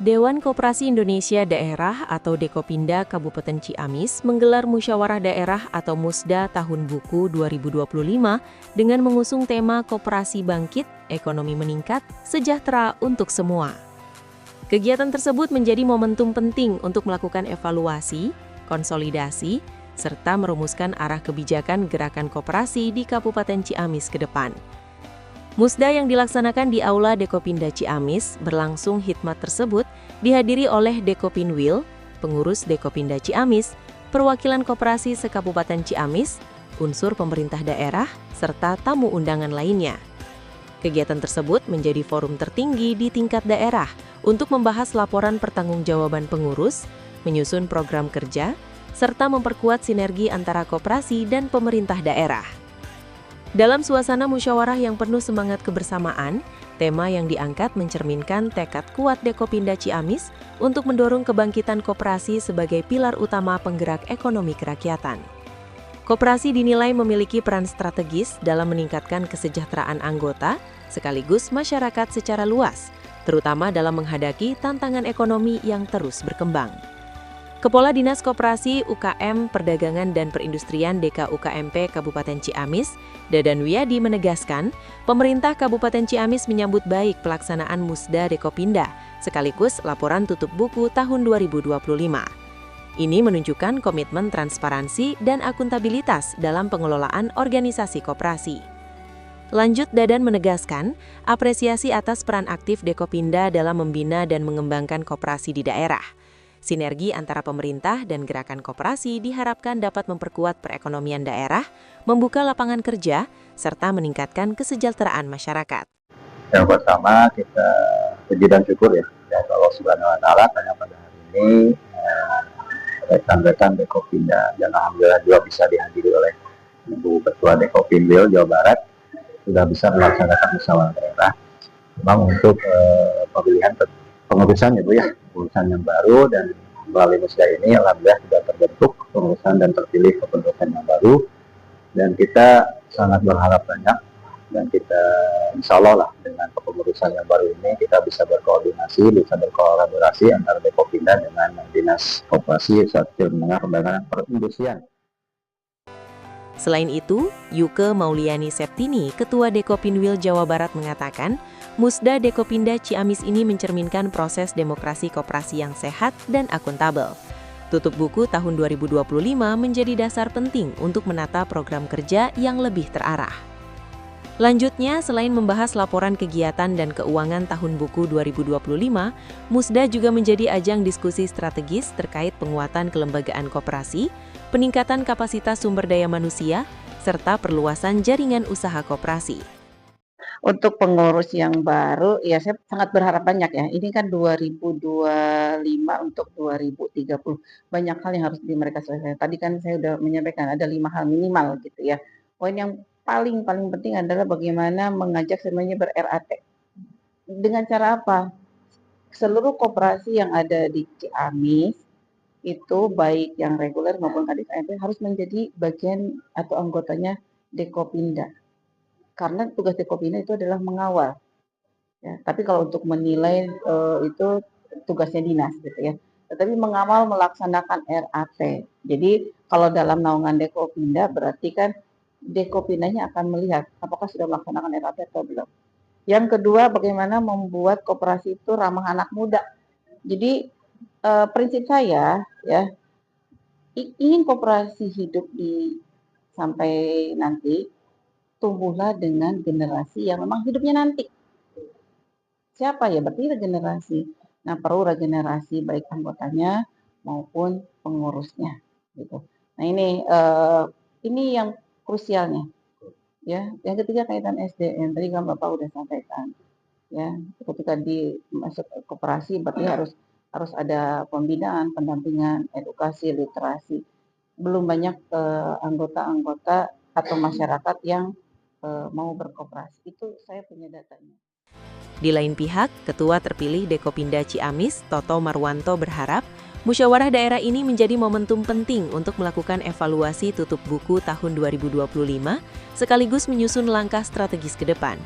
Dewan Koperasi Indonesia Daerah atau Dekopinda Kabupaten Ciamis menggelar Musyawarah Daerah atau Musda Tahun Buku 2025 dengan mengusung tema Koperasi Bangkit, Ekonomi Meningkat, Sejahtera untuk Semua. Kegiatan tersebut menjadi momentum penting untuk melakukan evaluasi, konsolidasi, serta merumuskan arah kebijakan gerakan koperasi di Kabupaten Ciamis ke depan. Musda yang dilaksanakan di Aula Dekopinda Ciamis berlangsung hikmat tersebut dihadiri oleh Dekopinwil, pengurus Dekopinda Ciamis, perwakilan koperasi se-Kabupaten Ciamis, unsur pemerintah daerah, serta tamu undangan lainnya. Kegiatan tersebut menjadi forum tertinggi di tingkat daerah untuk membahas laporan pertanggungjawaban pengurus, menyusun program kerja, serta memperkuat sinergi antara koperasi dan pemerintah daerah. Dalam suasana musyawarah yang penuh semangat kebersamaan, tema yang diangkat mencerminkan tekad kuat Dekopinda Ciamis untuk mendorong kebangkitan koperasi sebagai pilar utama penggerak ekonomi kerakyatan. Koperasi dinilai memiliki peran strategis dalam meningkatkan kesejahteraan anggota sekaligus masyarakat secara luas, terutama dalam menghadapi tantangan ekonomi yang terus berkembang. Kepala Dinas Koperasi UKM Perdagangan dan Perindustrian DKUKMP Kabupaten Ciamis, Dadan Wiyadi menegaskan, pemerintah Kabupaten Ciamis menyambut baik pelaksanaan Musda Dekopinda, sekaligus laporan tutup buku tahun 2025. Ini menunjukkan komitmen transparansi dan akuntabilitas dalam pengelolaan organisasi koperasi. Lanjut, Dadan menegaskan, apresiasi atas peran aktif Dekopinda dalam membina dan mengembangkan koperasi di daerah. Sinergi antara pemerintah dan gerakan koperasi diharapkan dapat memperkuat perekonomian daerah, membuka lapangan kerja, serta meningkatkan kesejahteraan masyarakat. Yang pertama, kita puji dan syukur ya Allah Subhanahu wa Ta'ala karena pada hari ini rekan-rekan Dekopinda dan alhamdulillah juga bisa dihadiri oleh Ibu Ketua Dekopinwil Jawa Barat sudah bisa melaksanakan musyawarah daerah. Memang untuk pemilihan pengurusan ya Bu ya, pengurusan yang baru, dan melalui Musda ini alhamdulillah sudah terbentuk pengurusan dan terpilih kepengurusan yang baru, dan kita sangat berharap banyak dan kita insya Allah lah dengan kepengurusan yang baru ini kita bisa berkoordinasi, bisa berkolaborasi antara Dekopinda dengan Dinas Koperasi Sektor Menengah Perdagangan Perindustrian. Selain itu, Yuke Mauliani Septini, Ketua Dekopinwil Jawa Barat mengatakan, Musda Dekopinda Ciamis ini mencerminkan proses demokrasi koperasi yang sehat dan akuntabel. Tutup buku tahun 2025 menjadi dasar penting untuk menata program kerja yang lebih terarah. Lanjutnya, selain membahas laporan kegiatan dan keuangan tahun buku 2025, Musda juga menjadi ajang diskusi strategis terkait penguatan kelembagaan koperasi, peningkatan kapasitas sumber daya manusia, serta perluasan jaringan usaha koperasi. Untuk pengurus yang baru, ya saya sangat berharap banyak ya. Ini kan 2025 untuk 2030. Banyak hal yang harus mereka selesaikan. Tadi kan saya sudah menyampaikan ada 5 hal minimal gitu ya. Poin yang paling penting adalah bagaimana mengajak semuanya ber-RAT. Dengan cara apa? Seluruh koperasi yang ada di Ciamis itu baik yang reguler maupun KDKMP harus menjadi bagian atau anggotanya Dekopinda. Karena tugas Dekopinda itu adalah mengawal. Ya, tapi kalau untuk menilai itu tugasnya dinas gitu ya. Tetapi mengawal melaksanakan RAT. Jadi kalau dalam naungan Dekopinda berarti kan Dekopindanya akan melihat apakah sudah melaksanakan RAT atau belum. Yang kedua, bagaimana membuat koperasi itu ramah anak muda. Jadi prinsip saya ya, ingin koperasi hidup di sampai nanti, tumbuhlah dengan generasi yang memang hidupnya nanti. Siapa ya? Berarti regenerasi. Nah, perlu regenerasi baik anggotanya maupun pengurusnya gitu. Nah, ini yang krusialnya. Ya, yang ketiga kaitan SDM. Tadi kan Bapak udah sampaikan. Ya, ketika masuk koperasi berarti harus ada pembinaan, pendampingan, edukasi, literasi. Belum banyak anggota-anggota atau masyarakat yang mau berkoperasi. Itu saya punya datanya. Di lain pihak, Ketua terpilih Dekopinda Ciamis, Toto Marwanto berharap musyawarah daerah ini menjadi momentum penting untuk melakukan evaluasi tutup buku tahun 2025 sekaligus menyusun langkah strategis ke depan.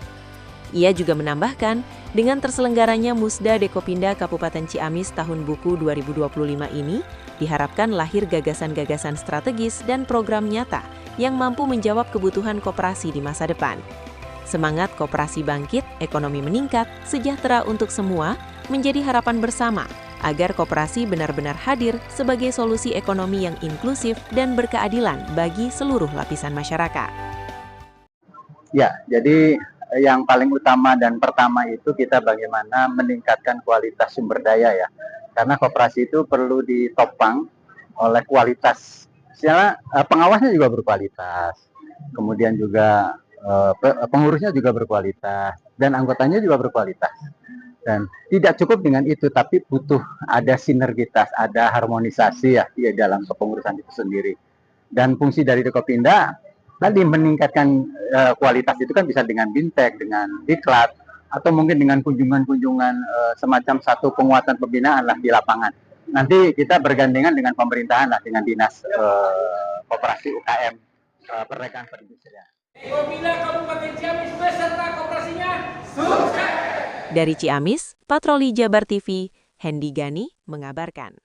Ia juga menambahkan, dengan terselenggaranya Musda Dekopinda Kabupaten Ciamis tahun buku 2025 ini, diharapkan lahir gagasan-gagasan strategis dan program nyata yang mampu menjawab kebutuhan koperasi di masa depan. Semangat koperasi bangkit, ekonomi meningkat, sejahtera untuk semua, menjadi harapan bersama agar koperasi benar-benar hadir sebagai solusi ekonomi yang inklusif dan berkeadilan bagi seluruh lapisan masyarakat. Ya, jadi yang paling utama dan pertama itu kita bagaimana meningkatkan kualitas sumber daya ya. Karena koperasi itu perlu ditopang oleh kualitas. Secara pengawasnya juga berkualitas. Kemudian juga pengurusnya juga berkualitas dan anggotanya juga berkualitas. Dan tidak cukup dengan itu, tapi butuh ada sinergitas, ada harmonisasi ya di dalam kepengurusan itu sendiri. Dan fungsi dari Dekopinda tadi meningkatkan kualitas itu kan bisa dengan bintek, dengan diklat, atau mungkin dengan kunjungan-kunjungan semacam satu penguatan pembinaan lah di lapangan. Nanti kita bergandengan dengan pemerintahan lah, dengan dinas koperasi UKM perdagangan perindustrian. Dekopinda Kabupaten Ciamis beserta koperasinya sukses! Dari Ciamis, Patroli Jabar TV, Hendy Gani mengabarkan.